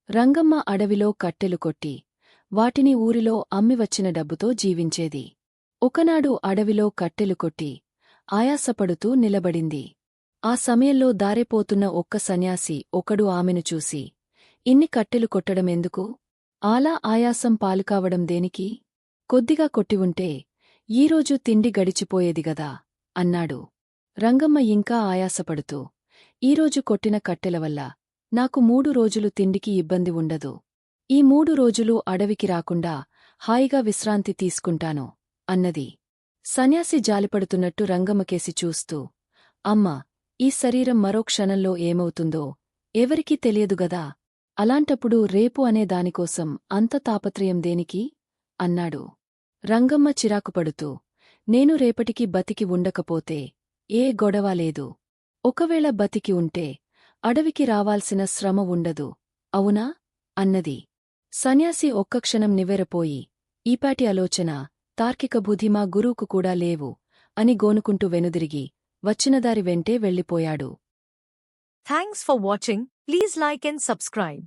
రంగమ్మ అడవిలో కట్టెలు కొట్టి వాటిని ఊరిలో అమ్మివచ్చిన డబ్బుతో జీవించేది. ఒకనాడు అడవిలో కట్టెలు కొట్టి ఆయాసపడుతూ నిలబడింది. ఆ సమయంలో దారిపోతున్న ఒక్క సన్యాసి ఒకడు ఆమెను చూసి, ఇన్ని కట్టెలు కొట్టడమెందుకు? ఆలా ఆయాసం పాలుకావడం దేనికి? కొద్దిగా కొట్టివుంటే ఈరోజు తిండి గడిచిపోయేదిగదా అన్నాడు. రంగమ్మ ఇంకా ఆయాసపడుతూ, ఈరోజు కొట్టిన కట్టెలవల్ల నాకు 3 రోజులు తిండికి ఇబ్బంది ఉండదు. ఈ 3 రోజులు అడవికి రాకుండా హాయిగా విశ్రాంతి తీసుకుంటాను అన్నది. సన్యాసి జాలిపడుతున్నట్టు రంగమ్మకేసి చూస్తూ, అమ్మా, ఈ శరీరం మరో క్షణంలో ఏమవుతుందో ఎవరికీ తెలియదుగదా. అలాంటప్పుడు రేపు అనే దానికోసం అంత తాపత్రయం దేనికి? అన్నాడు. రంగమ్మ చిరాకుపడుతూ, నేను రేపటికి బతికి ఉండకపోతే ఏ గొడవా లేదు. ఒకవేళ బతికి ఉంటే అడవికి రావాల్సిన శ్రమ ఉండదు, అవునా? అన్నది. సన్యాసి ఒక్కక్షణం నివ్వెరపోయి, ఈపాటి ఆలోచన, తార్కిక బుద్ధి మా గురువుకు కూడా లేవు అని గోనుకుంటూ వెనుదిరిగి వచ్చినదారి వెంటే వెళ్ళిపోయాడు. Thanks for watching. Please like and subscribe.